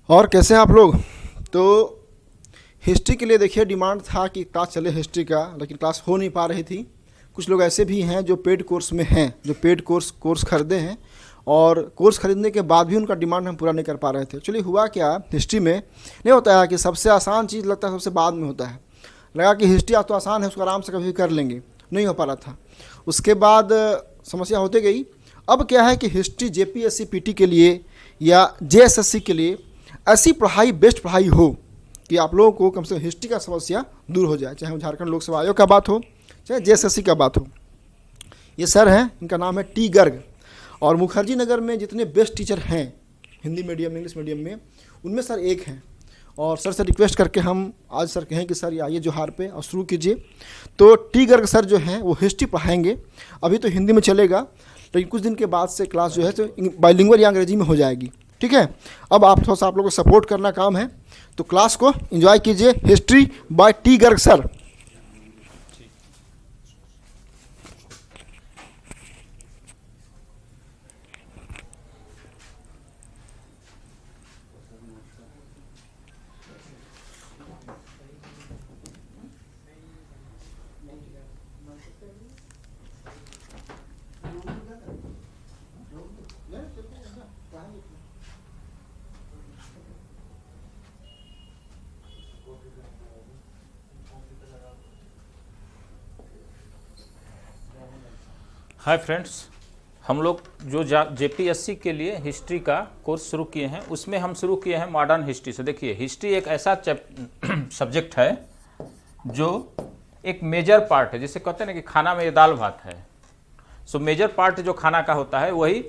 और कैसे हैं आप लोग। तो हिस्ट्री के लिए देखिए डिमांड था कि क्लास चले हिस्ट्री का, लेकिन क्लास हो नहीं पा रही थी। कुछ लोग ऐसे भी हैं जो पेड कोर्स में हैं, जो पेड कोर्स खरीदे हैं और कोर्स खरीदने के बाद भी उनका डिमांड हम पूरा नहीं कर पा रहे थे। एक्चुअली हुआ क्या, हिस्ट्री में नहीं होता है कि सबसे आसान चीज़ लगता है सबसे बाद में होता है। लगा कि हिस्ट्री आज तो आसान है, उसको आराम से कभी भी कर लेंगे, नहीं हो पा रहा था। उसके बाद समस्या होते गई। अब क्या है कि हिस्ट्री जेपीएससी पीटी के लिए या जेएसएससी के लिए ऐसी पढ़ाई, बेस्ट पढ़ाई हो कि आप लोगों को कम से कम हिस्ट्री का समस्या दूर हो जाए, चाहे वो झारखंड लोक सेवा आयोग का बात हो, चाहे जेएसएससी का बात हो। ये सर हैं, इनका नाम है टी गर्ग, और मुखर्जी नगर में जितने बेस्ट टीचर हैं हिंदी मीडियम, इंग्लिश मीडियम में, उनमें सर एक हैं। और सर से रिक्वेस्ट करके हम आज सर कहें कि सर आइए जोहार पे और शुरू कीजिए। तो टी गर्ग सर जो हैं वो हिस्ट्री पढ़ाएंगे। अभी तो हिंदी में चलेगा, लेकिन कुछ दिन के बाद से क्लास जो है तो बाइलिंगुअल या अंग्रेजी में हो जाएगी। ठीक है, अब आप थोड़ा सा आप लोगों को सपोर्ट करना काम है, तो क्लास को एंजॉय कीजिए। History by T Garg sir. Hi friends, हम लोग जो जेपीएससी के लिए हिस्ट्री का कोर्स शुरू किए हैं, उसमें हम शुरू किए हैं मॉडर्न हिस्ट्री से। देखिए, हिस्ट्री एक ऐसा सब्जेक्ट है जो एक मेजर पार्ट है, जिसे कहते हैं ना कि खाना में ये दाल भात है। सो मेजर पार्ट जो खाना का होता है वही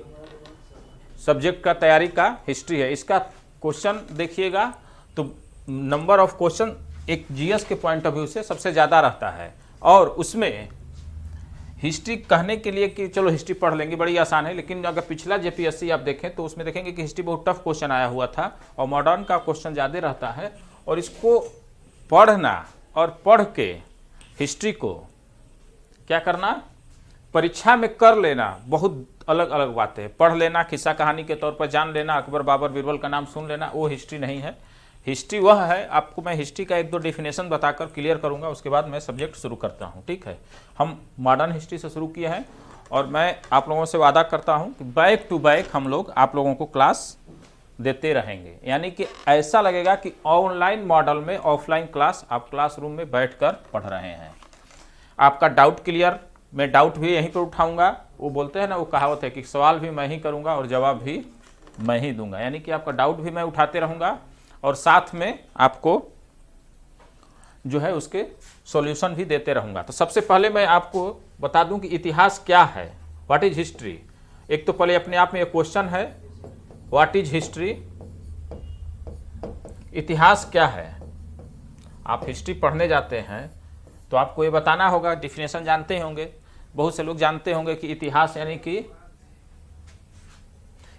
सब्जेक्ट का तैयारी का हिस्ट्री है। इसका क्वेश्चन देखिएगा तो नंबर ऑफ क्वेश्चन एक जीएस के पॉइंट ऑफ व्यू से सबसे ज़्यादा रहता है। और उसमें हिस्ट्री कहने के लिए कि चलो हिस्ट्री पढ़ लेंगे, बड़ी आसान है, लेकिन अगर पिछला जेपीएससी आप देखें तो उसमें देखेंगे कि हिस्ट्री बहुत टफ क्वेश्चन आया हुआ था और मॉडर्न का क्वेश्चन ज़्यादा रहता है। और इसको पढ़ना और पढ़ के हिस्ट्री को क्या करना, परीक्षा में कर लेना, बहुत अलग अलग बातें हैं। पढ़ लेना, किस्सा कहानी के तौर पर जान लेना, अकबर बाबर बीरबल का नाम सुन लेना, वो हिस्ट्री नहीं है। हिस्ट्री वह है, आपको मैं हिस्ट्री का एक दो डेफिनेशन बताकर क्लियर करूंगा, उसके बाद मैं सब्जेक्ट शुरू करता हूं। ठीक है, हम मॉडर्न हिस्ट्री से शुरू किए हैं और मैं आप लोगों से वादा करता हूं कि बैक टू बैक हम लोग आप लोगों को क्लास देते रहेंगे। यानी कि ऐसा लगेगा कि ऑनलाइन मॉडल में ऑफलाइन क्लास आप क्लासरूम में बैठकर पढ़ रहे हैं। आपका डाउट क्लियर, मैं डाउट भी यहीं पर उठाऊंगा। वो बोलते हैं ना, वो कहावत है कि सवाल भी मैं ही करूंगा और जवाब भी मैं ही दूंगा। यानी कि आपका डाउट भी मैं उठाते रहूंगा और साथ में आपको जो है उसके सॉल्यूशन भी देते रहूंगा। तो सबसे पहले मैं आपको बता दूं कि इतिहास क्या है, व्हाट इज हिस्ट्री। एक तो पहले अपने आप में एक क्वेश्चन है, व्हाट इज हिस्ट्री, इतिहास क्या है। आप हिस्ट्री पढ़ने जाते हैं तो आपको ये बताना होगा, डिफिनेशन जानते होंगे, बहुत से लोग जानते होंगे कि इतिहास यानी कि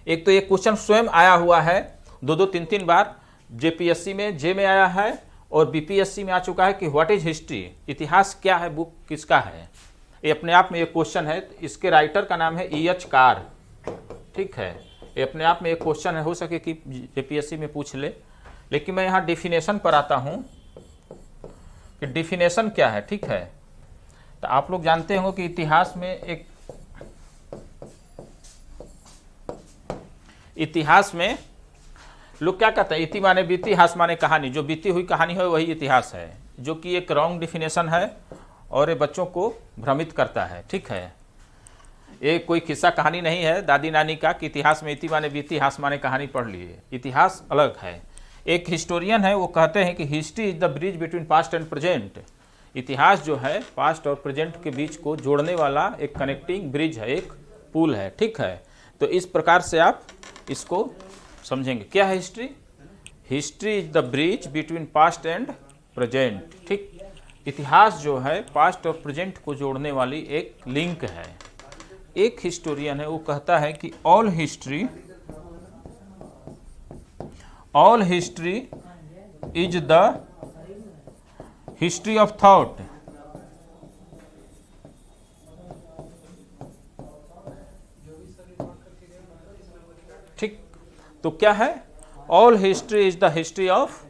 एक तो ये क्वेश्चन स्वयं आया हुआ है दो दो तीन तीन बार, जेपीएससी में जे में आया है और बीपीएससी में आ चुका है कि व्हाट इज हिस्ट्री, इतिहास क्या है, बुक किसका है। ये अपने आप में एक क्वेश्चन है। इसके राइटर का नाम है ई एच कार। ठीक है, ये अपने आप में एक क्वेश्चन है, हो सके कि जेपीएससी में पूछ ले। लेकिन मैं यहाँ डेफिनेशन पर आता हूँ कि डेफिनेशन क्या है। ठीक है, तो आप लोग जानते होंगे कि इतिहास में इतिहास में लोग क्या कहते हैं, इति माने बीती, हास माने कहानी। जो बीती हुई कहानी है वही इतिहास है, जो कि एक रॉन्ग डिफिनेशन है और ये बच्चों को भ्रमित करता है। ठीक है, ये कोई किस्सा कहानी नहीं है दादी नानी का कि इतिहास में इति माने बीती, हास माने कहानी पढ़ लिए। इतिहास अलग है। एक हिस्टोरियन है, वो कहते हैं कि history is the bridge between past and present. इतिहास जो है पास्ट और प्रेजेंट के बीच को जोड़ने वाला एक कनेक्टिंग ब्रिज है, एक पुल है। ठीक है, तो इस प्रकार से आप इसको समझेंगे। क्या है history? History is the bridge between past and present. ठीक, इतिहास जो है पास्ट और प्रेजेंट को जोड़ने वाली एक लिंक है। एक हिस्टोरियन है, वो कहता है कि all history is the history of thought. ठीक, तो क्या है, all history is the history of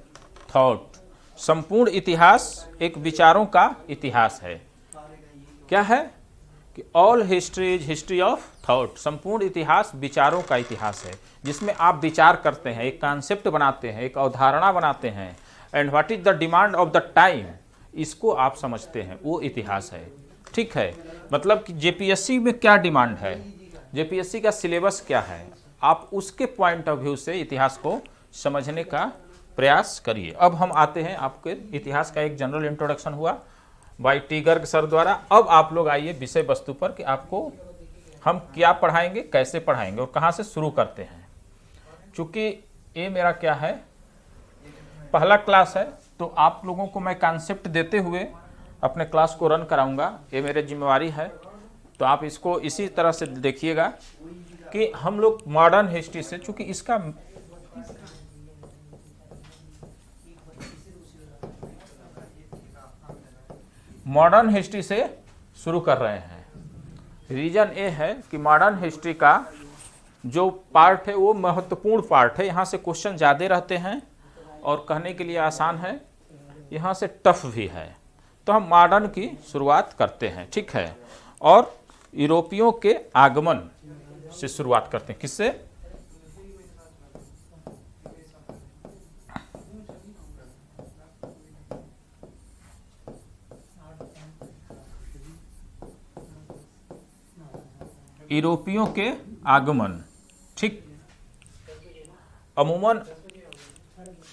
thought. संपूर्ण इतिहास एक विचारों का इतिहास है। क्या है कि all history is history of thought. संपूर्ण इतिहास विचारों का इतिहास है, जिसमें आप विचार करते हैं, एक कॉन्सेप्ट बनाते हैं, एक अवधारणा बनाते हैं, and what is the demand of the time, इसको आप समझते हैं, वो इतिहास है। ठीक है, मतलब कि जेपीएससी में क्या डिमांड है, जेपीएससी का सिलेबस क्या है, आप उसके पॉइंट ऑफ व्यू से इतिहास को समझने का प्रयास करिए। अब हम आते हैं, आपके इतिहास का एक जनरल इंट्रोडक्शन हुआ बाय टी गर्ग सर द्वारा। अब आप लोग आइए विषय वस्तु पर कि आपको हम क्या पढ़ाएंगे, कैसे पढ़ाएंगे और कहाँ से शुरू करते हैं। चूँकि ये मेरा क्या है, पहला क्लास है, तो आप लोगों को मैं कॉन्सेप्ट देते हुए अपने क्लास को रन कराऊंगा, ये मेरी जिम्मेवारी है। तो आप इसको इसी तरह से देखिएगा कि हम लोग मॉडर्न हिस्ट्री से, चूँकि इसका मॉडर्न हिस्ट्री से शुरू कर रहे हैं। रीज़न ये है कि मॉडर्न हिस्ट्री का जो पार्ट है वो महत्वपूर्ण पार्ट है। यहाँ से क्वेश्चन ज़्यादा रहते हैं और कहने के लिए आसान है, यहाँ से टफ भी है। तो हम मॉडर्न की शुरुआत करते हैं, ठीक है। और यूरोपियों के आगमन से शुरुआत करते हैं। किससे? यूरोपियों के आगमन। ठीक, अमूमन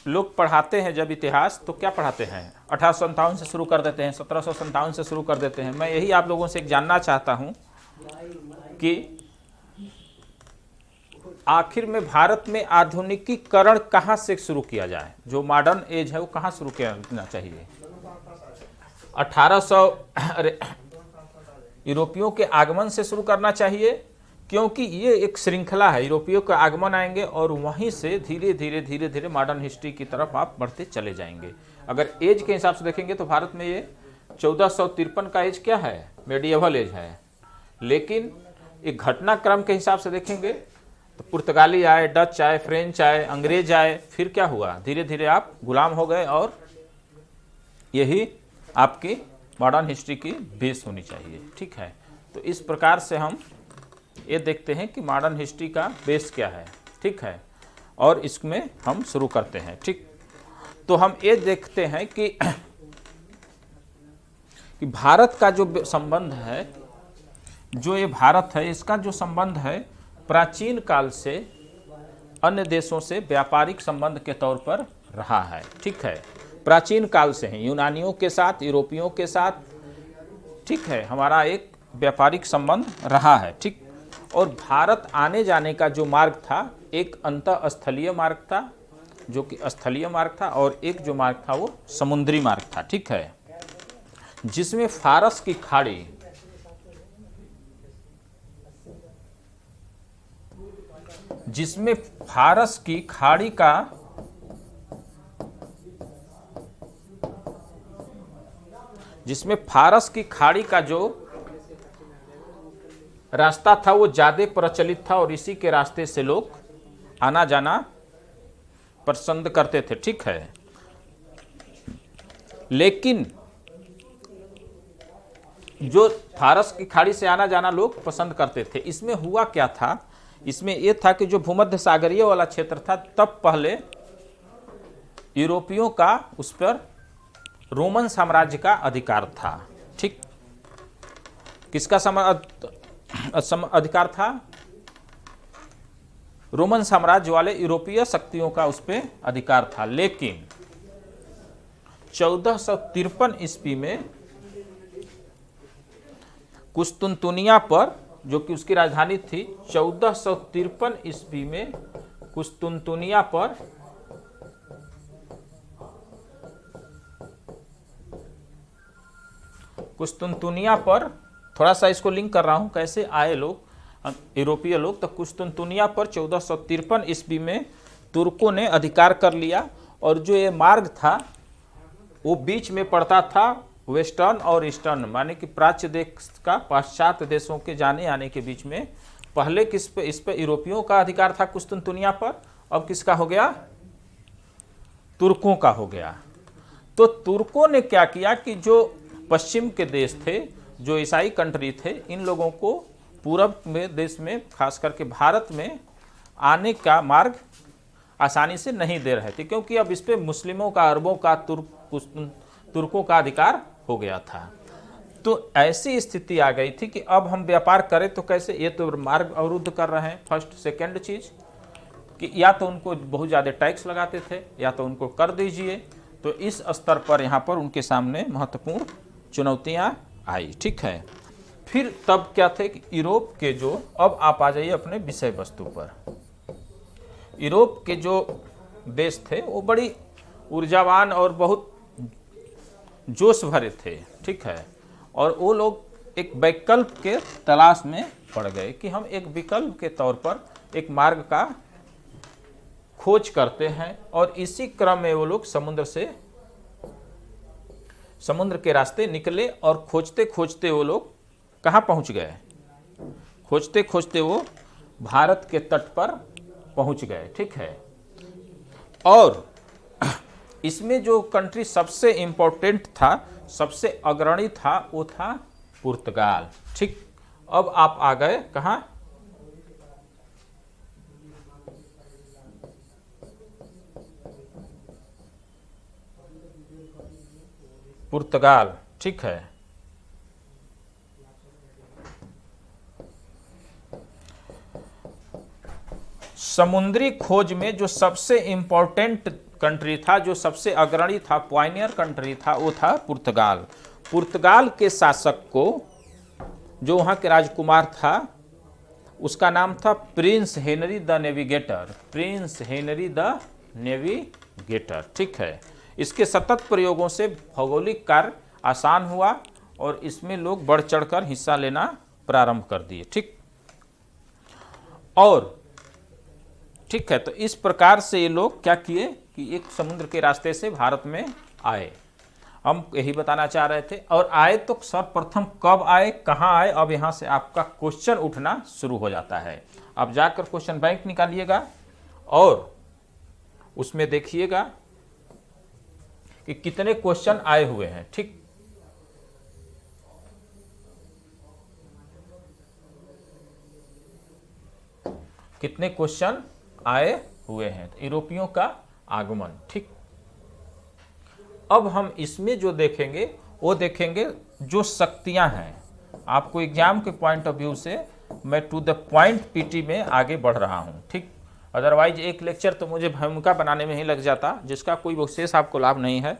लोग पढ़ाते हैं जब इतिहास, तो क्या पढ़ाते हैं, 1857 से शुरू कर देते हैं, 1757 से शुरू कर देते हैं। मैं यही आप लोगों से जानना चाहता हूं कि आखिर में भारत में आधुनिकीकरण कहां से शुरू किया जाए, जो मॉडर्न एज है वो कहां शुरू किया चाहिए। 1800 यूरोपियों के आगमन से शुरू करना चाहिए, क्योंकि ये एक श्रृंखला है। यूरोपियों का आगमन आएंगे और वहीं से धीरे धीरे मॉडर्न हिस्ट्री की तरफ आप बढ़ते चले जाएंगे। अगर एज के हिसाब से देखेंगे तो भारत में ये 1453 का एज क्या है, मेडिएवल एज है। लेकिन एक घटनाक्रम के हिसाब से देखेंगे तो पुर्तगाली आए, डच आए, फ्रेंच आए, अंग्रेज आए, फिर क्या हुआ, धीरे धीरे आप गुलाम हो गए। और यही आपकी मॉडर्न हिस्ट्री की बेस होनी चाहिए, ठीक है। तो इस प्रकार से हम ये देखते हैं कि मॉडर्न हिस्ट्री का बेस क्या है, ठीक है, और इसमें हम शुरू करते हैं। ठीक, तो हम ये देखते हैं कि भारत का जो संबंध है, जो ये भारत है, इसका जो संबंध है प्राचीन काल से अन्य देशों से व्यापारिक संबंध के तौर पर रहा है, ठीक है। प्राचीन काल से है, यूनानियों के साथ, यूरोपियों के साथ, ठीक है, हमारा एक व्यापारिक संबंध रहा है, ठीक। और भारत आने जाने का जो मार्ग था, एक अंतःस्थलीय मार्ग था, जो कि स्थलीय मार्ग था, और एक जो मार्ग था वो समुद्री मार्ग था, ठीक है, जिसमें फारस की खाड़ी, जिसमें फारस की खाड़ी का जो रास्ता था वो ज़्यादा प्रचलित था, और इसी के रास्ते से लोग आना जाना पसंद करते थे, ठीक है। लेकिन जो फारस की खाड़ी से आना जाना लोग पसंद करते थे, इसमें हुआ क्या था, इसमें यह था कि जो भूमध्य सागरीय वाला क्षेत्र था, तब पहले यूरोपियों का उस पर रोमन साम्राज्य का अधिकार था, ठीक। किसका अधिकार था? रोमन साम्राज्य वाले यूरोपीय शक्तियों का उस पर अधिकार था। लेकिन 1453 ईस्वी में कुस्तुनतुनिया पर, जो कि उसकी राजधानी थी, 1453 ईस्वी में कुस्तुनतुनिया पर थोड़ा सा इसको लिंक कर रहा हूं, कैसे आए लोग, यूरोपीय लोग। तो कुस्तुनतुनिया पर 1453 ईस्वी में तुर्कों ने अधिकार कर लिया, और जो ये मार्ग था वो बीच में पड़ता था वेस्टर्न और ईस्टर्न, माने कि प्राच्य देश का पाश्चात्य देशों के जाने आने के बीच में। पहले किस पे, इस पे यूरोपियों का अधिकार था कुस्तुनतुनिया पर, अब किसका हो गया, तुर्कों का हो गया। तो तुर्कों ने क्या किया कि जो पश्चिम के देश थे, जो ईसाई कंट्री थे, इन लोगों को पूरब में देश में खास करके भारत में आने का मार्ग आसानी से नहीं दे रहे थे, क्योंकि अब इस पे मुस्लिमों का, अरबों का, तुर्कों का अधिकार हो गया था। तो ऐसी स्थिति आ गई थी कि अब हम व्यापार करें तो कैसे, ये तो मार्ग अवरुद्ध कर रहे हैं। फर्स्ट सेकंड चीज कि या तो उनको बहुत ज़्यादा टैक्स लगाते थे या तो उनको कर दीजिए। तो इस स्तर पर यहाँ पर उनके सामने महत्वपूर्ण चुनौतियाँ आई। ठीक है, फिर तब क्या थे कि यूरोप के जो, अब आप आ जाइए अपने विषय वस्तु पर। यूरोप के जो देश थे वो बड़ी ऊर्जावान और बहुत जोश भरे थे। ठीक है, और वो लोग एक विकल्प के तलाश में पड़ गए कि हम एक विकल्प के तौर पर एक मार्ग का खोज करते हैं। और इसी क्रम में वो लोग समुद्र के रास्ते निकले और खोजते खोजते वो लोग कहाँ पहुँच गए? खोजते खोजते वो भारत के तट पर पहुँच गए। ठीक है, और इसमें जो कंट्री सबसे इम्पोर्टेंट था, सबसे अग्रणी था, वो था पुर्तगाल। ठीक, अब आप आ गए कहाँ? पुर्तगाल। ठीक है, समुद्री खोज में जो सबसे इंपॉर्टेंट कंट्री था, जो सबसे अग्रणी था, पायनियर कंट्री था, वो था पुर्तगाल। पुर्तगाल के शासक को, जो वहाँ के राजकुमार था, उसका नाम था Prince Henry the navigator. Prince Henry the navigator. ठीक है, इसके सतत प्रयोगों से भौगोलिक कार्य आसान हुआ और इसमें लोग बढ़ चढ़कर हिस्सा लेना प्रारंभ कर दिए। ठीक, और ठीक है, तो इस प्रकार से ये लोग क्या किए कि एक समुद्र के रास्ते से भारत में आए। हम यही बताना चाह रहे थे। और आए तो सर्वप्रथम कब आए, कहाँ आए, अब यहाँ से आपका क्वेश्चन उठना शुरू हो जाता है। आप जाकर क्वेश्चन बैंक निकालिएगा और उसमें देखिएगा कि कितने क्वेश्चन आए हुए हैं। ठीक, कितने क्वेश्चन आए हुए हैं यूरोपियों का आगमन। ठीक, अब हम इसमें जो देखेंगे वो देखेंगे जो शक्तियां हैं। आपको एग्जाम के पॉइंट ऑफ व्यू से मैं टू द पॉइंट पीटी में आगे बढ़ रहा हूं। ठीक, अदरवाइज एक लेक्चर तो मुझे भूमिका बनाने में ही लग जाता, जिसका कोई विशेष आपको लाभ नहीं है।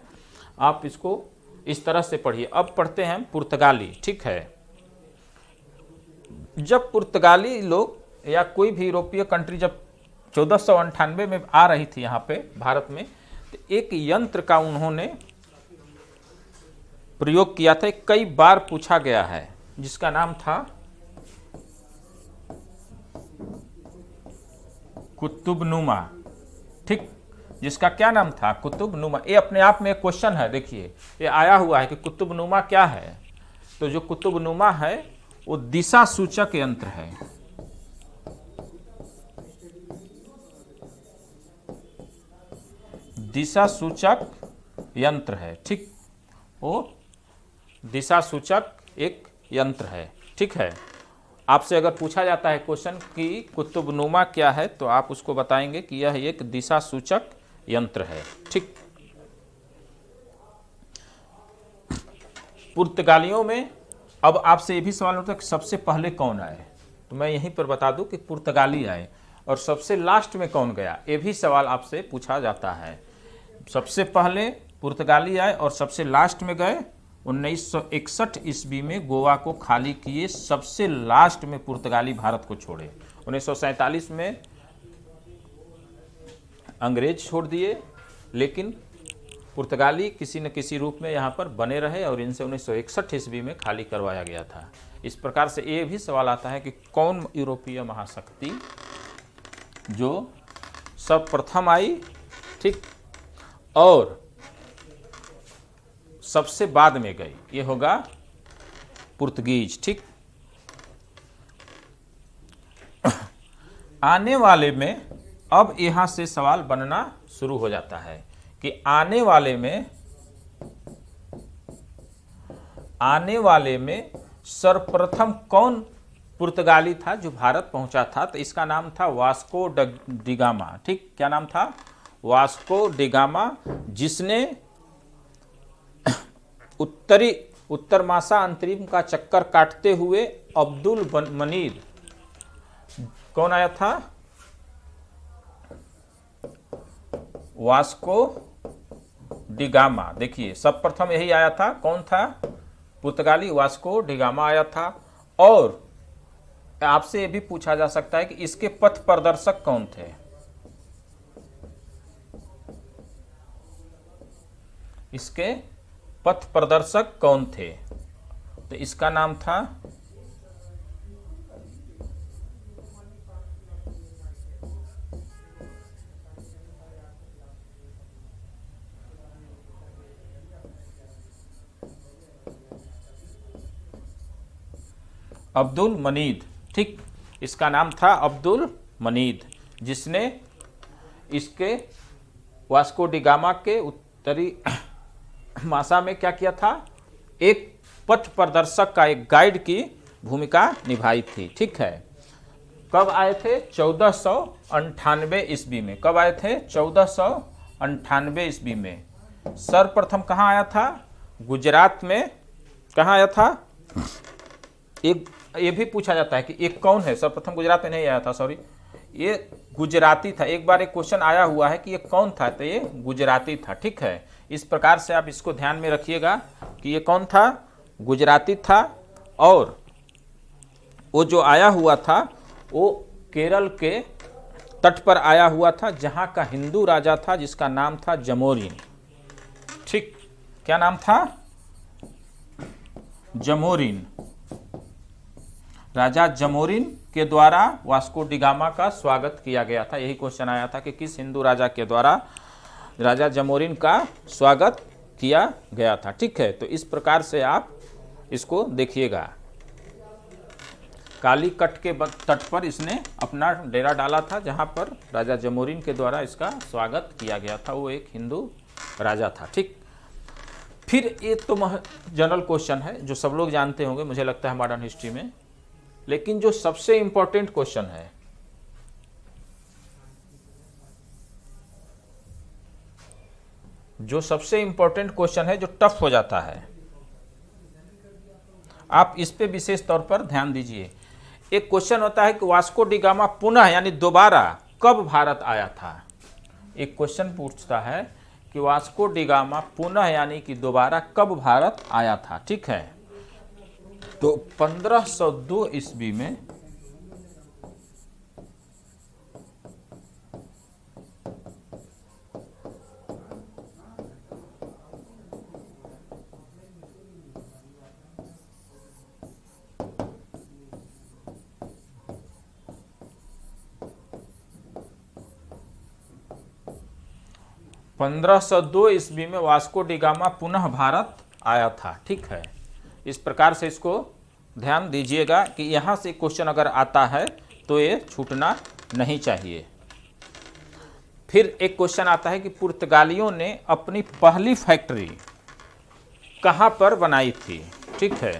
आप इसको इस तरह से पढ़िए। अब पढ़ते हैं पुर्तगाली। ठीक है, जब पुर्तगाली लोग या कोई भी यूरोपीय कंट्री जब 1498 में आ रही थी यहाँ पे भारत में, तो एक यंत्र का उन्होंने प्रयोग किया था, कई बार पूछा गया है, जिसका नाम था कुतुबनुमा। ठीक, जिसका क्या नाम था? कुतुबनुमा। ये अपने आप में एक क्वेश्चन है। देखिए, ये आया हुआ है कि कुतुबनुमा क्या है। तो जो कुतुबनुमा है वो दिशा सूचक यंत्र है। दिशा सूचक यंत्र है। ठीक, वो दिशा सूचक एक यंत्र है। ठीक है, आपसे अगर पूछा जाता है क्वेश्चन कि कुतुबनुमा क्या है, तो आप उसको बताएंगे कि यह एक दिशा सूचक यंत्र है। ठीक, पुर्तगालियों में अब आपसे ये भी सवाल होता है कि सबसे पहले कौन आए, तो मैं यहीं पर बता दूं कि पुर्तगाली आए। और सबसे लास्ट में कौन गया, ये भी सवाल आपसे पूछा जाता है। सबसे पहले पुर्तगाली आए और सबसे लास्ट में गए 1961 ईस्वी में गोवा को खाली किए। सबसे लास्ट में पुर्तगाली भारत को छोड़े। 1947 में अंग्रेज छोड़ दिए, लेकिन पुर्तगाली किसी न किसी रूप में यहाँ पर बने रहे और इनसे 1961 ईस्वी में खाली करवाया गया था। इस प्रकार से ये भी सवाल आता है कि कौन यूरोपीय महाशक्ति जो सर्वप्रथम आई, ठीक, और सबसे बाद में गई, ये होगा पुर्तगीज। ठीक, आने वाले में अब यहां से सवाल बनना शुरू हो जाता है कि आने वाले में सर्वप्रथम कौन पुर्तगाली था जो भारत पहुंचा था, तो इसका नाम था वास्को डी गामा। ठीक, क्या नाम था? वास्को डी गामा, जिसने उत्तर मासा अंतरिम का चक्कर काटते हुए अब्दुल मनीर, कौन आया था? Vasco D gamma. देखिए सर्वप्रथम यही आया था। कौन था? पुर्तगाली वास्को डी गामा आया था। और आपसे यह भी पूछा जा सकता है कि इसके पथ प्रदर्शक कौन थे? इसके पथ प्रदर्शक कौन थे? तो इसका नाम था अब्दुल मनीद। ठीक, इसका नाम था अब्दुल मनीद, जिसने इसके वास्को डी गामा के उत्तरी मासा में क्या किया था? एक पथ प्रदर्शक का, एक गाइड की भूमिका निभाई थी। ठीक है, कब आए थे? 1498 ईस्वी में। कब आए थे? 1498 ईस्वी में। सर्वप्रथम कहाँ आया था? गुजरात में। कहाँ आया था? एक ये भी पूछा जाता है कि एक कौन है? सर्वप्रथम गुजरात में नहीं आया था, सॉरी, ये गुजराती था। एक बार एक क्वेश्चन आया हुआ है कि ये कौन था, तो ये गुजराती था। ठीक है, इस प्रकार से आप इसको ध्यान में रखिएगा कि ये कौन था? गुजराती था। और वो जो आया हुआ था वो केरल के तट पर आया हुआ था, जहाँ का हिंदू राजा था जिसका नाम था जमोरिन। ठीक, क्या नाम था? जमोरिन। राजा जमोरिन के द्वारा वास्को डी गामा का स्वागत किया गया था। यही क्वेश्चन आया था कि किस हिंदू राजा के द्वारा राजा जमोरिन का स्वागत किया गया था। ठीक है, तो इस प्रकार से आप इसको देखिएगा। काली कट के तट पर इसने अपना डेरा डाला था, जहां पर राजा जमोरिन के द्वारा इसका स्वागत किया गया था। वो एक हिंदू राजा था। ठीक, फिर ये तो जनरल क्वेश्चन है जो सब लोग जानते होंगे, मुझे लगता है मॉडर्न हिस्ट्री में। लेकिन जो सबसे इंपॉर्टेंट क्वेश्चन है, जो सबसे इंपॉर्टेंट क्वेश्चन है, जो टफ हो जाता है, आप इस पे विशेष तौर पर ध्यान दीजिए। एक क्वेश्चन होता है कि वास्को डी गामा पुनः यानी दोबारा कब भारत आया था। एक क्वेश्चन पूछता है कि वास्को डी गामा पुनः यानी कि दोबारा कब भारत आया था। ठीक है, तो 1502 ईस्वी में 1502 ईस्वी में वास्को डी गामा पुनः भारत आया था। ठीक है, इस प्रकार से इसको ध्यान दीजिएगा कि यहाँ से क्वेश्चन अगर आता है तो ये छूटना नहीं चाहिए। फिर एक क्वेश्चन आता है कि पुर्तगालियों ने अपनी पहली फैक्ट्री कहाँ पर बनाई थी। ठीक है,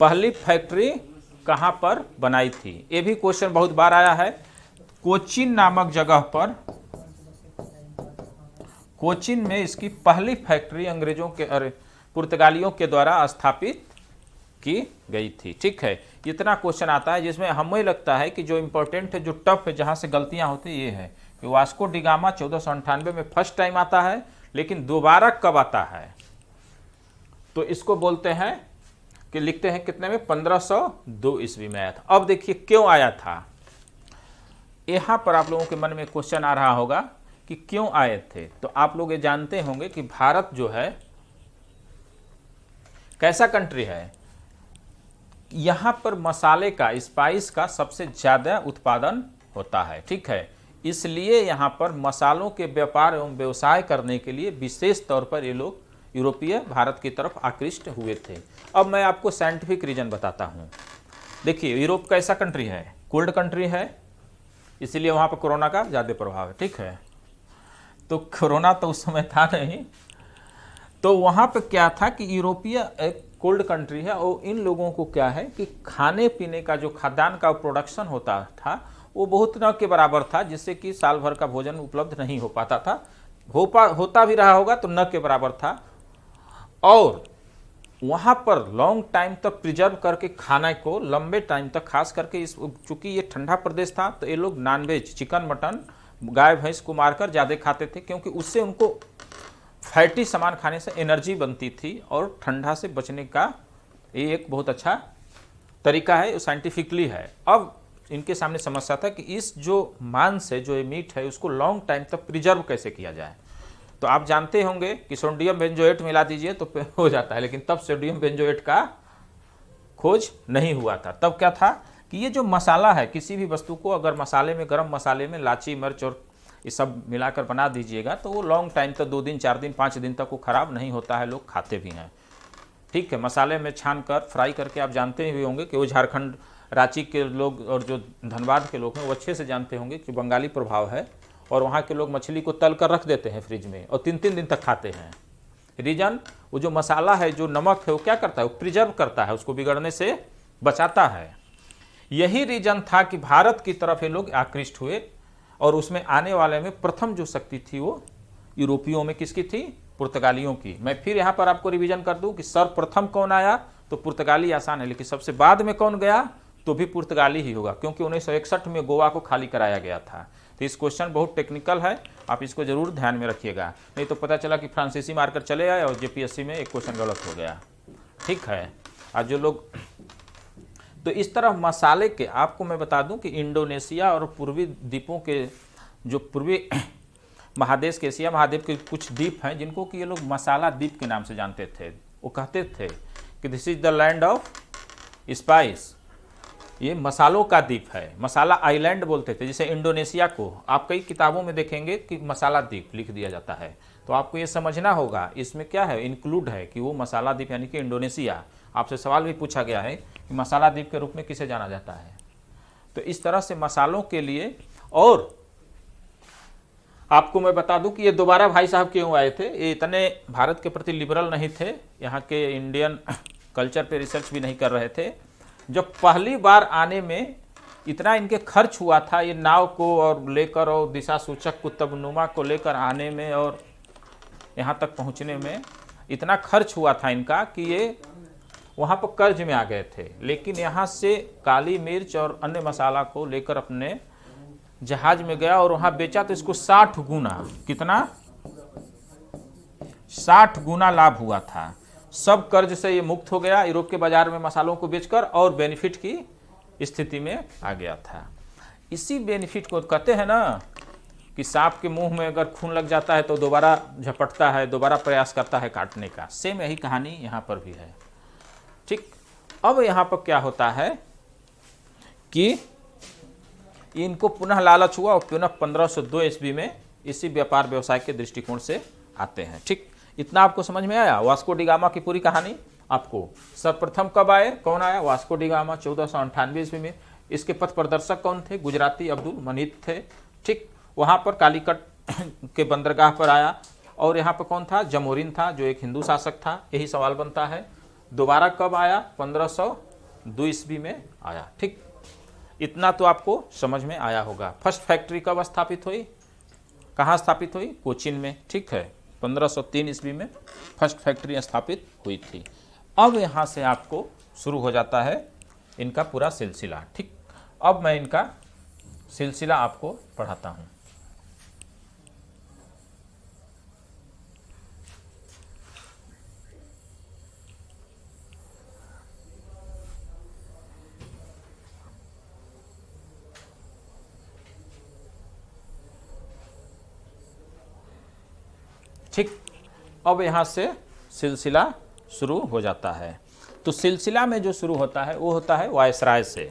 पहली फैक्ट्री कहाँ पर बनाई थी, ये भी क्वेश्चन बहुत बार आया है। कोचीन नामक जगह पर, कोचीन में इसकी पहली फैक्ट्री अंग्रेजों के पुर्तगालियों के द्वारा स्थापित की गई थी। ठीक है, इतना क्वेश्चन आता है जिसमें हमें लगता है कि जो इंपॉर्टेंट है, जो टफ है, जहाँ से गलतियाँ होती ये है कि वास्को डी गामा 1498 में फर्स्ट टाइम आता है, लेकिन दोबारा कब आता है, तो इसको बोलते हैं कि लिखते हैं कितने में, 1502 ईस्वी में आया था। अब देखिए क्यों आया था, यहाँ पर आप लोगों के मन में क्वेश्चन आ रहा होगा कि क्यों आए थे। तो आप लोग ये जानते होंगे कि भारत जो है कैसा कंट्री है, यहाँ पर मसाले का, स्पाइस का सबसे ज़्यादा उत्पादन होता है। ठीक है, इसलिए यहाँ पर मसालों के व्यापार एवं व्यवसाय करने के लिए विशेष तौर पर ये लोग यूरोपीय भारत की तरफ आकृष्ट हुए थे। अब मैं आपको साइंटिफिक रीजन बताता हूँ। देखिए यूरोप कैसा कंट्री है, कोल्ड कंट्री है, इसीलिए वहाँ पर कोरोना का ज़्यादा प्रभाव है। ठीक है, तो कोरोना तो उस समय था नहीं। तो वहाँ पे क्या था कि यूरोपीय एक कोल्ड कंट्री है और इन लोगों को क्या है कि खाने पीने का जो खाद्यान्न का प्रोडक्शन होता था वो बहुत न के बराबर था, जिससे कि साल भर का भोजन उपलब्ध नहीं हो पाता था। होता भी रहा होगा तो न के बराबर था। और वहाँ पर लॉन्ग टाइम तक प्रिजर्व करके खाने को लंबे टाइम तक, खास करके इस चूँकि ये ठंडा प्रदेश था तो ये लोग नॉनवेज, चिकन मटन, गाय भैंस को मारकर ज़्यादा खाते थे, क्योंकि उससे उनको फैटी सामान खाने से एनर्जी बनती थी और ठंडा से बचने का ये एक बहुत अच्छा तरीका है, साइंटिफिकली है। अब इनके सामने समस्या था कि इस जो मांस है, जो ये मीट है, उसको लॉन्ग टाइम तक प्रिजर्व कैसे किया जाए। तो आप जानते होंगे कि सोडियम बेंजोएट मिला दीजिए तो हो जाता है, लेकिन तब सोडियम बेंजोएट का खोज नहीं हुआ था। तब क्या था कि ये जो मसाला है, किसी भी वस्तु को अगर मसाले में, गरम मसाले में इलायची, मिर्च और ये सब मिलाकर बना दीजिएगा तो वो लॉन्ग टाइम तक, 2 दिन 4 दिन 5 दिन तक वो ख़राब नहीं होता है, लोग खाते भी हैं। ठीक है, मसाले में छान कर फ्राई करके, आप जानते ही होंगे कि वो झारखंड, रांची के लोग और जो धनबाद के लोग हैं वो अच्छे से जानते होंगे कि बंगाली प्रभाव है, और वहाँ के लोग मछली को तल कर रख देते हैं फ्रिज में और 3-3 दिन तक खाते हैं। रीज़न, वो जो मसाला है, जो नमक है, वो क्या करता है, वो प्रिजर्व करता है, उसको बिगड़ने से बचाता है। यही रीज़न था कि भारत की तरफ ये लोग आकृष्ट हुए, और उसमें आने वाले में प्रथम जो शक्ति थी वो यूरोपियों में किसकी थी, पुर्तगालियों की। मैं फिर यहाँ पर आपको रिवीजन कर दूं कि सर्वप्रथम कौन आया, तो पुर्तगाली आसान है, लेकिन सबसे बाद में कौन गया तो भी पुर्तगाली ही होगा, क्योंकि 1961 में गोवा को खाली कराया गया था। तो इस क्वेश्चन बहुत टेक्निकल है, आप इसको जरूर ध्यान में रखिएगा, नहीं तो पता चला कि फ्रांसीसी मारकर चले आए और जेपीएससी में एक क्वेश्चन गलत हो गया। ठीक है, आज जो लोग, तो इस तरह मसाले के, आपको मैं बता दूं कि इंडोनेशिया और पूर्वी द्वीपों के, जो पूर्वी महादेश के, एशिया महाद्वीप के कुछ द्वीप हैं जिनको कि ये लोग मसाला द्वीप के नाम से जानते थे। वो कहते थे कि this is the land of spice, ये मसालों का द्वीप है, मसाला आइलैंड बोलते थे। जैसे इंडोनेशिया को आप कई किताबों में देखेंगे कि मसाला द्वीप लिख दिया जाता है, तो आपको ये समझना होगा इसमें क्या है, इंक्लूड है कि वो मसाला द्वीप यानी कि इंडोनेशिया। आपसे सवाल भी पूछा गया है कि मसाला द्वीप के रूप में किसे जाना जाता है। तो इस तरह से मसालों के लिए, और आपको मैं बता दूं कि ये दोबारा भाई साहब क्यों आए थे, ये इतने भारत के प्रति लिबरल नहीं थे, यहाँ के इंडियन कल्चर पे रिसर्च भी नहीं कर रहे थे। जब पहली बार आने में इतना इनके खर्च हुआ था, ये नाव को और लेकर और दिशा सूचक कुतुबनुमा को लेकर आने में और यहाँ तक पहुँचने में इतना खर्च हुआ था इनका कि ये वहाँ पर कर्ज में आ गए थे। लेकिन यहाँ से काली मिर्च और अन्य मसाला को लेकर अपने जहाज में गया और वहाँ बेचा, तो इसको 60 गुना, कितना, 60 गुना लाभ हुआ था। सब कर्ज से ये मुक्त हो गया, यूरोप के बाजार में मसालों को बेचकर, और बेनिफिट की स्थिति में आ गया था। इसी बेनिफिट को कहते हैं ना कि सांप के मुंह में अगर खून लग जाता है तो दोबारा झपटता है, दोबारा प्रयास करता है काटने का। सेम यही कहानी यहाँ पर भी है। ठीक, अब यहाँ पर क्या होता है कि इनको पुनः लालच हुआ और पुनः 1502 ईस्वी में इसी व्यापार व्यवसाय के दृष्टिकोण से आते हैं। ठीक, इतना आपको समझ में आया वास्को डी गामा की पूरी कहानी। आपको सर्वप्रथम कब आए, कौन आया, वास्को डी गामा 1498 ईस्वी में। इसके पथ प्रदर्शक कौन थे, गुजराती अब्दुल मनीत थे। ठीक, वहाँ पर कालीकट के बंदरगाह पर आया, और यहाँ पर कौन था, जमोरिन था, जो एक हिंदू शासक था। यही सवाल बनता है दोबारा कब आया, 1502 ईस्वी में आया। ठीक, इतना तो आपको समझ में आया होगा। फर्स्ट फैक्ट्री कब स्थापित हुई, कहाँ स्थापित हुई, कोचीन में। ठीक है, 1503 ईस्वी में फर्स्ट फैक्ट्री स्थापित हुई थी। अब यहाँ से आपको शुरू हो जाता है इनका पूरा सिलसिला। ठीक, अब मैं इनका सिलसिला आपको पढ़ाता हूँ। ठीक, अब यहाँ से सिलसिला शुरू हो जाता है। तो सिलसिला में जो शुरू होता है वो होता है वायसराय से।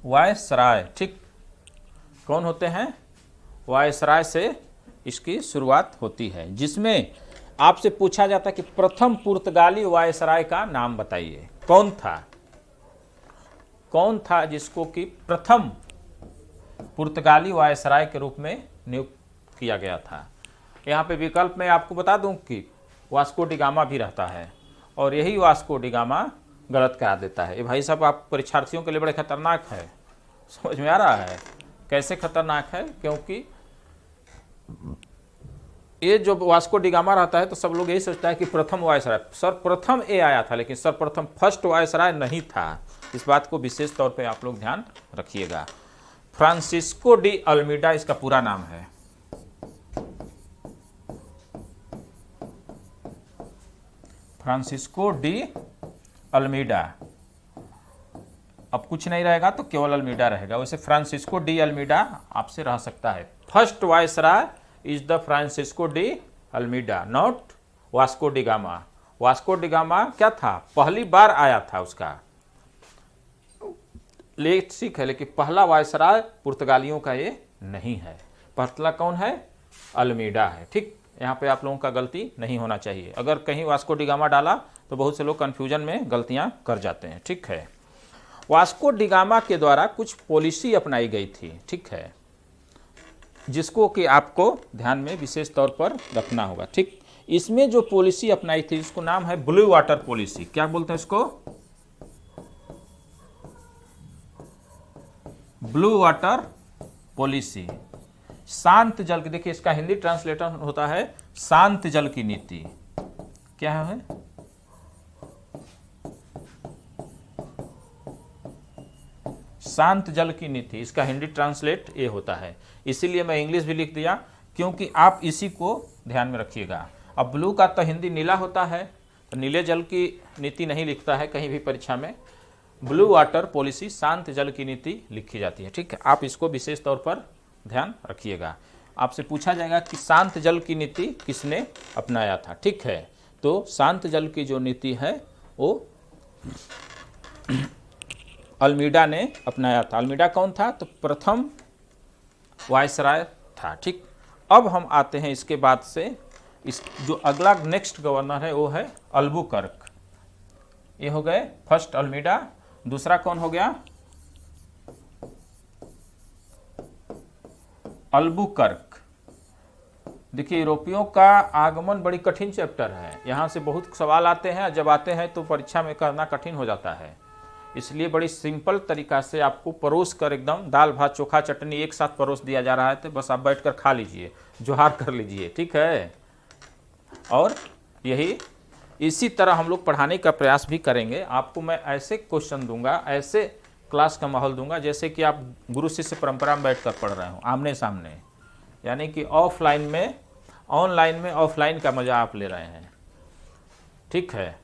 वायसराय, ठीक, कौन होते हैं, वायसराय से इसकी शुरुआत होती है, जिसमें आपसे पूछा जाता है कि प्रथम पुर्तगाली वायसराय का नाम बताइए, कौन था। कौन था जिसको कि प्रथम पुर्तगाली वायसराय के रूप में नियुक्त किया गया था? यहाँ पे विकल्प में आपको बता दूं कि वास्को डी गामा भी रहता है और यही वास्को डी गामा गलत करा देता है। ये भाई साहब आप परीक्षार्थियों के लिए बड़े खतरनाक है। समझ में आ रहा है कैसे खतरनाक है? क्योंकि ये जो वास्को डी गामा रहता है तो सब लोग यही सोचता है कि प्रथम वायसराय, सर्वप्रथम ये आया था, लेकिन सर्वप्रथम फर्स्ट वायसराय नहीं था। इस बात को विशेष तौर पे आप लोग ध्यान रखिएगा। फ्रांसिस्को डी अल्मीडा इसका पूरा नाम है। Francisco de Almeida. अब कुछ नहीं रहेगा तो केवल अल्मीडा रहेगा। वैसे फ्रांसिस्को डी अल्मीडा आपसे रह सकता है। First viceroy is the Francisco de Almeida, not Vasco D gamma. Vasco D gamma क्या था? पहली बार आया था उसका ठीक है, लेकिन पहला वायसराय पुर्तगालियों का ये नहीं है। पहला कौन है? अल्मीडा है। ठीक, यहाँ पे आप लोगों का गलती नहीं होना चाहिए। अगर कहीं वास्को डी गामा डाला तो बहुत से लोग कन्फ्यूजन में गलतियां कर जाते हैं। ठीक है, वास्को डी गामा के द्वारा कुछ पॉलिसी अपनाई गई थी, ठीक है, जिसको कि आपको ध्यान में विशेष तौर पर रखना होगा। ठीक, इसमें जो पॉलिसी अपनाई थी इसको नाम है ब्लू वाटर पॉलिसी। क्या बोलते हैं इसको? Blue water policy. शांत जल की, देखिए इसका हिंदी ट्रांसलेटर होता है शांत जल की नीति। क्या है? शांत जल की नीति, इसका हिंदी ट्रांसलेट ये होता है। इसीलिए मैं इंग्लिश भी लिख दिया क्योंकि आप इसी को ध्यान में रखिएगा। अब ब्लू का तो हिंदी नीला होता है, तो नीले जल की नीति नहीं लिखता है कहीं भी परीक्षा में। ब्लू वाटर पॉलिसी, शांत जल की नीति लिखी जाती है। ठीक है, आप इसको विशेष तौर पर ध्यान रखिएगा। आपसे पूछा जाएगा कि शांत जल की नीति किसने अपनाया था। ठीक है, तो शांत जल की जो नीति है वो अल्मीडा ने अपनाया था। अल्मीडा कौन था? तो प्रथम वायसराय था। ठीक, अब हम आते हैं इसके बाद से इस जो अगला नेक्स्ट गवर्नर है वो है अल्बुकर्क। ये हो गए फर्स्ट अल्मीडा। दूसरा कौन हो गया? अल्बुकर्क। देखिए यूरोपियों का आगमन बड़ी कठिन चैप्टर है। यहाँ से बहुत सवाल आते हैं, जब आते हैं तो परीक्षा में करना कठिन हो जाता है। इसलिए बड़ी सिंपल तरीका से आपको परोस कर एकदम दाल भात चोखा चटनी एक साथ परोस दिया जा रहा है, तो बस आप बैठकर खा लीजिए, जोहार कर लीजिए। ठीक है, और यही इसी तरह हम लोग पढ़ाने का प्रयास भी करेंगे। आपको मैं ऐसे क्वेश्चन दूंगा, ऐसे क्लास का माहौल दूंगा जैसे कि आप गुरु शिष्य परंपरा में बैठकर पढ़ रहे हो, आमने सामने, यानी कि ऑफलाइन में ऑनलाइन में ऑफलाइन का मजा आप ले रहे हैं। ठीक है,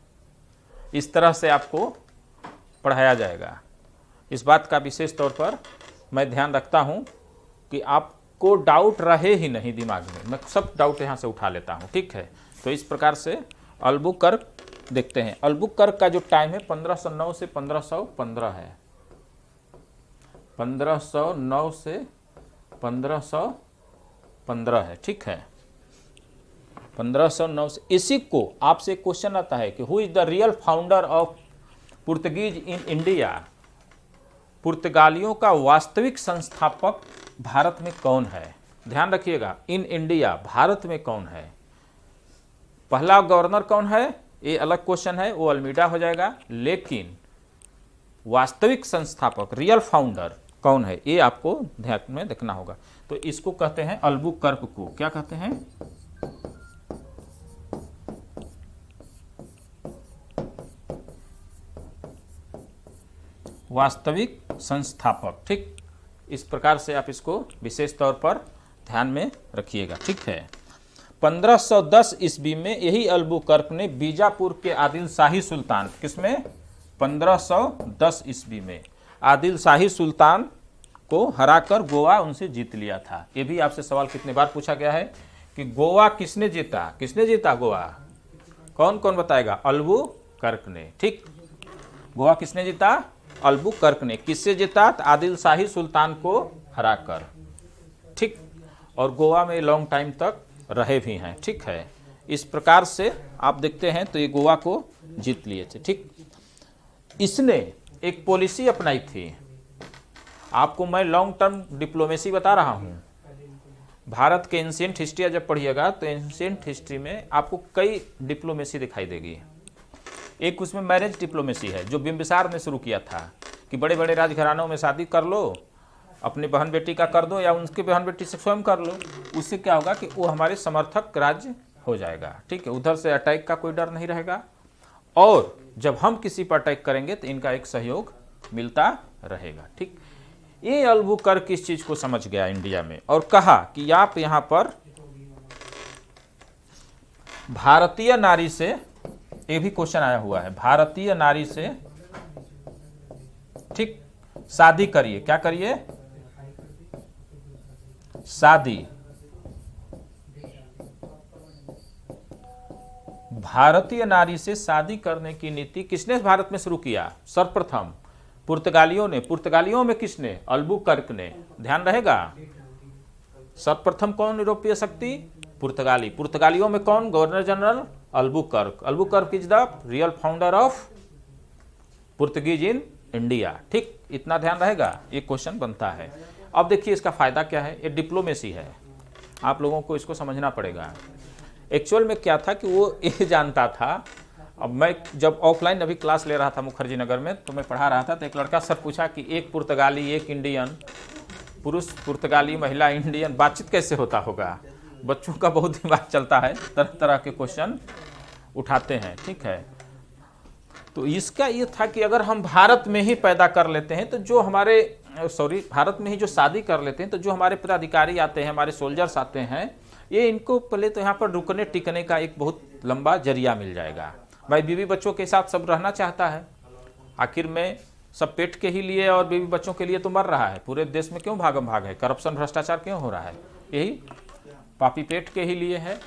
इस तरह से आपको पढ़ाया जाएगा। इस बात का विशेष तौर पर मैं ध्यान रखता हूं कि आपको डाउट रहे ही नहीं दिमाग में, मैं सब डाउट यहां से उठा लेता हूं। ठीक है, तो इस प्रकार से अल्बुकर्क देखते हैं। अल्बुकर्क का जो टाइम है 1509 से 1515 है। 1509 से 1515 है। ठीक है, 1509 से। इसी को आपसे क्वेश्चन आता है कि who is the real founder of Portuguese in India. पुर्तगालियों का वास्तविक संस्थापक भारत में कौन है? ध्यान रखिएगा, इन इंडिया, भारत में कौन है? पहला गवर्नर कौन है ये अलग क्वेश्चन है, वो अल्मीडा हो जाएगा, लेकिन वास्तविक संस्थापक रियल फाउंडर कौन है ये आपको ध्यान में देखना होगा। तो इसको कहते हैं अल्बुकर्क को। क्या कहते हैं? वास्तविक संस्थापक। ठीक, इस प्रकार से आप इसको विशेष तौर पर ध्यान में रखिएगा। ठीक है, 1510 ईस्वी में यही अल्बुकर्क ने बीजापुर के आदिल शाही सुल्तान, किसमें? 1510 ईस्वी में आदिल शाही सुल्तान को हराकर गोवा उनसे जीत लिया था। ये भी आपसे सवाल कितने बार पूछा गया है कि गोवा किसने जीता? किसने जीता गोवा? कौन कौन बताएगा? अल्बुकर्क ने। ठीक, गोवा किसने जीता? अल्बुकर्क ने। किससे जीता? आदिल शाही सुल्तान को हराकर। ठीक, और गोवा में लॉन्ग टाइम तक रहे भी हैं। ठीक है, इस प्रकार से आप देखते हैं तो ये गोवा को जीत लिए थे। ठीक, इसने एक पॉलिसी अपनाई थी। आपको मैं लॉन्ग टर्म डिप्लोमेसी बता रहा हूँ। भारत के एंशिएंट हिस्ट्री जब पढ़िएगा तो एंशिएंट हिस्ट्री में आपको कई डिप्लोमेसी दिखाई देगी। एक उसमें मैरिज डिप्लोमेसी है जो बिंबिसार ने शुरू किया था कि बड़े बड़े राजघरानों में शादी कर लो, अपनी बहन बेटी का कर दो या उनकी बहन बेटी से स्वयं कर लो। उससे क्या होगा कि वो हमारे समर्थक राज्य हो जाएगा, ठीक है। उधर से अटैक का कोई डर नहीं रहेगा और जब हम किसी पर अटैक करेंगे तो इनका एक सहयोग मिलता रहेगा, ठीक। ये अल्बुकर्क इस चीज को समझ गया इंडिया में और कहा कि आप यहां पर भारतीय नारी से, ये भी क्वेश्चन आया हुआ है, भारतीय नारी से ठीक शादी करिए। क्या करिए? शादी। भारतीय नारी से शादी करने की नीति किसने भारत में शुरू किया? सर्वप्रथम पुर्तगालियों ने। पुर्तगालियों में किसने? अल्बुकर्क ने। ध्यान रहेगा, सर्वप्रथम कौन यूरोपीय शक्ति? पुर्तगाली। पुर्तगालियों में कौन? Governor general Albuquerque. Albuquerque is the real founder of Portuguese in India, ठीक। इतना ध्यान रहेगा, ये क्वेश्चन बनता है। अब देखिए इसका फायदा क्या है। ये डिप्लोमेसी है, आप लोगों को इसको समझना पड़ेगा। एक्चुअल में क्या था कि वो ये जानता था। अब मैं जब ऑफलाइन अभी क्लास ले रहा था मुखर्जी नगर में, तो मैं पढ़ा रहा था, तो एक लड़का सर पूछा कि एक पुर्तगाली एक इंडियन, पुरुष पुर्तगाली महिला इंडियन, बातचीत कैसे होता होगा? बच्चों का बहुत दिमाग चलता है, तरह तरह के क्वेश्चन उठाते हैं, ठीक है। तो इसका ये था कि अगर हम भारत में ही पैदा कर लेते हैं तो जो हमारे भारत में ही जो शादी कर लेते हैं तो जो हमारे पदाधिकारी आते हैं, हमारे सोल्जर्स आते हैं, ये इनको पहले तो यहाँ पर रुकने टिकने का एक बहुत लंबा जरिया मिल जाएगा। भाई बीवी बच्चों के साथ सब रहना चाहता है, आखिर में सब पेट के ही लिए और बीवी बच्चों के लिए तो मर रहा है। पूरे देश में क्यों भागम भाग है, करप्शन भ्रष्टाचार क्यों हो रहा है? यही पापी पेट के ही लिए है।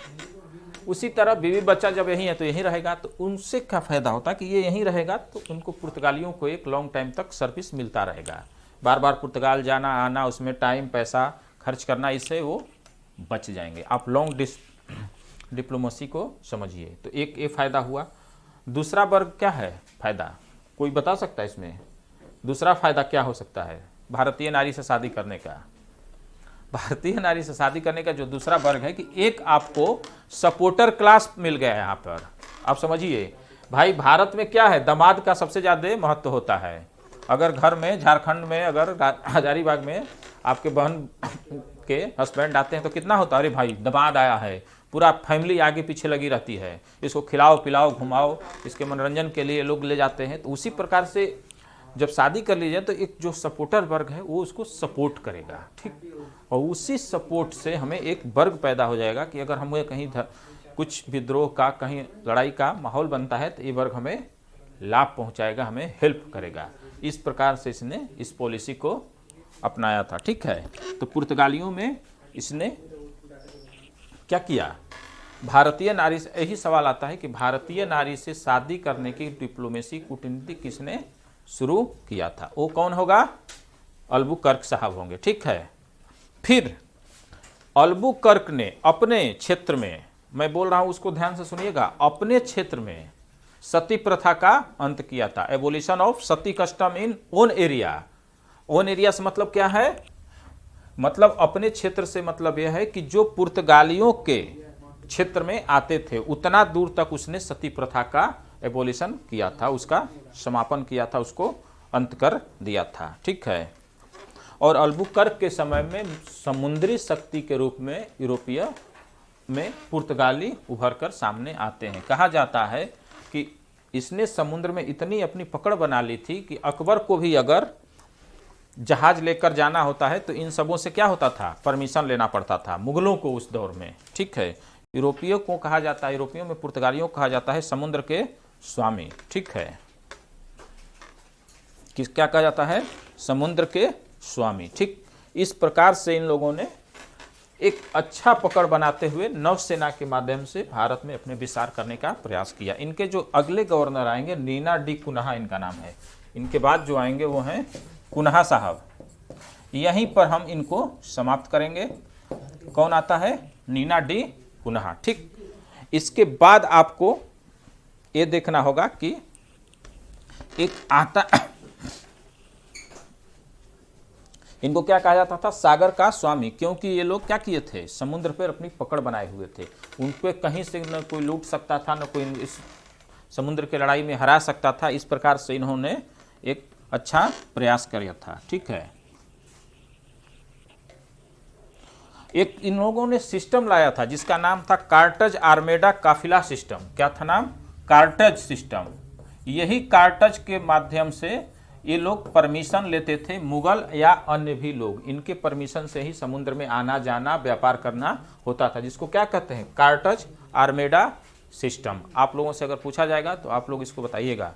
उसी तरह बीवी बच्चा जब यही है तो यहीं रहेगा, तो उनसे क्या फायदा होता है कि ये यहीं रहेगा तो उनको पुर्तगालियों को एक लॉन्ग टाइम तक सर्विस मिलता रहेगा। बार बार पुर्तगाल जाना आना, उसमें टाइम पैसा खर्च करना, इससे वो बच जाएंगे। आप लॉन्ग डिप्लोमेसी को समझिए। तो एक ये फायदा हुआ। दूसरा वर्ग क्या है फायदा, कोई बता सकता है इसमें? दूसरा फायदा क्या हो सकता है भारतीय नारी से शादी करने का? भारतीय नारी से शादी करने का जो दूसरा वर्ग है कि एक आपको सपोर्टर क्लास मिल गया है यहाँ पर। आप समझिए भाई, भारत में क्या है, दामाद का सबसे ज्यादा महत्व होता है। अगर घर में झारखंड में अगर हजारीबाग में आपके बहन के हस्बैंड आते हैं तो कितना होता है, अरे भाई दामाद आया है, पूरा फैमिली आगे पीछे लगी रहती है, इसको खिलाओ पिलाओ घुमाओ, इसके मनोरंजन के लिए लोग ले जाते हैं। तो उसी प्रकार से जब शादी कर ली जाए तो एक जो सपोर्टर वर्ग है वो उसको सपोर्ट करेगा, ठीक। और उसी सपोर्ट से हमें एक वर्ग पैदा हो जाएगा कि अगर हमें कहीं कुछ विद्रोह का, कहीं लड़ाई का माहौल बनता है तो ये वर्ग हमें लाभ पहुंचाएगा, हमें हेल्प करेगा। इस प्रकार से इसने इस पॉलिसी को अपनाया था, ठीक है। तो पुर्तगालियों में इसने क्या किया? भारतीय नारी से, यही सवाल आता है कि भारतीय नारी से शादी करने की डिप्लोमेसी कूटनीति किसने शुरू किया था? वो कौन होगा? अल्बुकर्क साहब होंगे, ठीक है। फिर अल्बुकर्क ने अपने क्षेत्र में, मैं बोल रहा हूं उसको ध्यान से सुनिएगा, अपने क्षेत्र में सती प्रथा का अंत किया था। Abolition of Sati custom in own area. Own area से मतलब क्या है? मतलब अपने क्षेत्र से मतलब यह है कि जो पुर्तगालियों के क्षेत्र में आते थे उतना दूर तक उसने सती प्रथा का एबोलिशन किया था, उसका समापन किया था, उसको अंत कर दिया था, ठीक है। और अल्बुकर्क के समय में समुद्री शक्ति के रूप में यूरोपीय में पुर्तगाली उभर कर सामने आते हैं। कहा जाता है कि इसने समुद्र में इतनी अपनी पकड़ बना ली थी कि अकबर को भी अगर जहाज लेकर जाना होता है तो इन सबों से क्या होता था, परमिशन लेना पड़ता था, मुगलों को उस दौर में, ठीक है। यूरोपियों को कहा जाता है, यूरोपियों में पुर्तगालियों को कहा जाता है समुद्र के स्वामी, ठीक है। किस क्या कहा जाता है? समुद्र के स्वामी, ठीक। इस प्रकार से इन लोगों ने एक अच्छा पकड़ बनाते हुए नौसेना के माध्यम से भारत में अपने विस्तार करने का प्रयास किया। इनके जो अगले गवर्नर आएंगे, नीना डी कुन्हा इनका नाम है, इनके बाद जो आएंगे वो हैं कुन्हा साहब। यहीं पर हम इनको समाप्त करेंगे। कौन आता है? नीना डी कुन्हा, ठीक। इसके बाद आपको ये देखना होगा कि एक आता इनको क्या कहा जाता था? सागर का स्वामी, क्योंकि ये लोग क्या किए थे? समुद्र पर अपनी पकड़ बनाए हुए थे। उन पे कहीं से न कोई लूट सकता था, न कोई इस समुद्र की लड़ाई में हरा सकता था। इस प्रकार से इन्होंने एक अच्छा प्रयास किया था। ठीक है, एक इन लोगों ने सिस्टम लाया था जिसका नाम था कार्टज आर्मेडा काफिला सिस्टम। क्या था नाम? कार्टज सिस्टम। यही कार्टज के माध्यम से ये लोग परमिशन लेते थे, मुगल या अन्य भी लोग, इनके परमिशन से ही समुद्र में आना जाना व्यापार करना होता था, जिसको क्या कहते हैं? कार्टज आर्मेडा सिस्टम। आप लोगों से अगर पूछा जाएगा तो आप लोग इसको बताइएगा,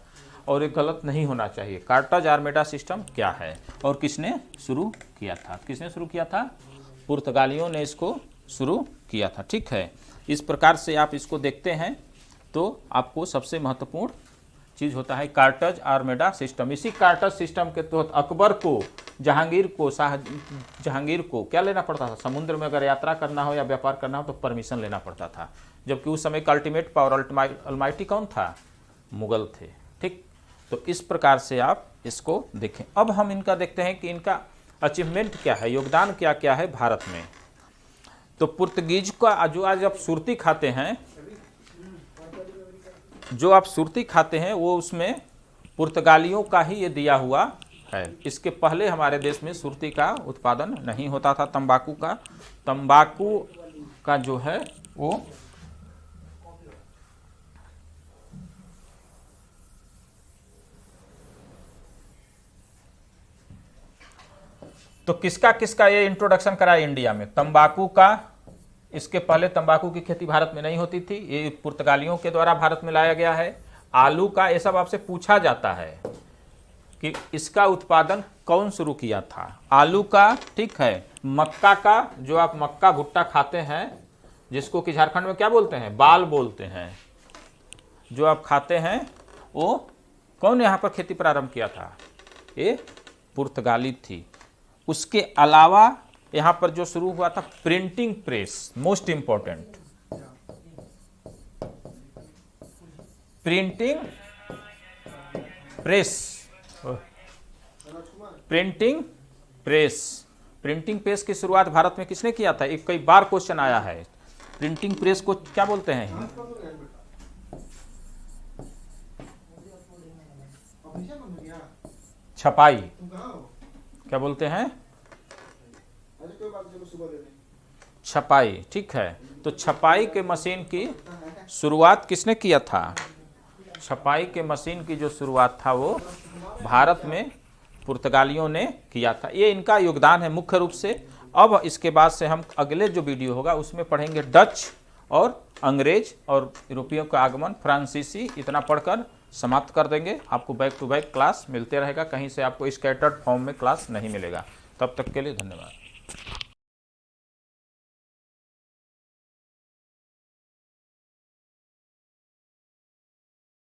और ये गलत नहीं होना चाहिए। कार्टज आर्मेडा सिस्टम क्या है और किसने शुरू किया था? किसने शुरू किया था? पुर्तगालियों ने इसको शुरू किया था। ठीक है, इस प्रकार से आप इसको देखते हैं तो आपको सबसे महत्वपूर्ण चीज़ होता है कार्टज आर्मेडा सिस्टम। इसी कार्टज सिस्टम के तहत अकबर को, जहांगीर को क्या लेना पड़ता था? समुद्र में अगर यात्रा करना हो या व्यापार करना हो तो परमिशन लेना पड़ता था, जबकि उस समय का अल्टीमेट पावर अलमाइटी कौन था? मुगल थे। ठीक, तो इस प्रकार से आप इसको देखें। अब हम इनका देखते हैं कि इनका अचीवमेंट क्या है, योगदान क्या क्या है भारत में। तो पुर्तगीज का जो आज आप सुरती खाते हैं, जो आप सुरती खाते हैं वो उसमें पुर्तगालियों का ही ये दिया हुआ है। इसके पहले हमारे देश में सुरती का उत्पादन नहीं होता था। तंबाकू का जो है वो तो किसका ये इंट्रोडक्शन कराया इंडिया में? तंबाकू का। इसके पहले तंबाकू की खेती भारत में नहीं होती थी, ये पुर्तगालियों के द्वारा भारत में लाया गया है। आलू का, ये सब आपसे पूछा जाता है कि इसका उत्पादन कौन शुरू किया था? आलू का। ठीक है, मक्का का, जो आप मक्का भुट्टा खाते हैं, जिसको कि झारखंड में क्या बोलते हैं? बाल बोलते हैं, जो आप खाते हैं, वो कौन यहाँ पर खेती प्रारंभ किया था? ये पुर्तगाली थी। उसके अलावा यहाँ पर जो शुरू हुआ था printing press, most important, printing press. Printing press की शुरुआत भारत में किसने किया था? एक कई बार क्वेश्चन आया है। प्रिंटिंग प्रेस को क्या बोलते हैं? छपाई। क्या बोलते हैं? छपाई। ठीक है, तो छपाई के मशीन की शुरुआत किसने किया था? छपाई के मशीन की जो शुरुआत था वो भारत में पुर्तगालियों ने किया था। ये इनका योगदान है मुख्य रूप से। अब इसके बाद से हम अगले जो वीडियो होगा उसमें पढ़ेंगे डच और अंग्रेज और यूरोपियों का आगमन, फ्रांसीसी। इतना पढ़कर समाप्त कर देंगे। आपको बैक टू बैक क्लास मिलते रहेगा, कहीं से आपको स्कैटर्ड फॉर्म में क्लास नहीं मिलेगा। तब तक के लिए धन्यवाद।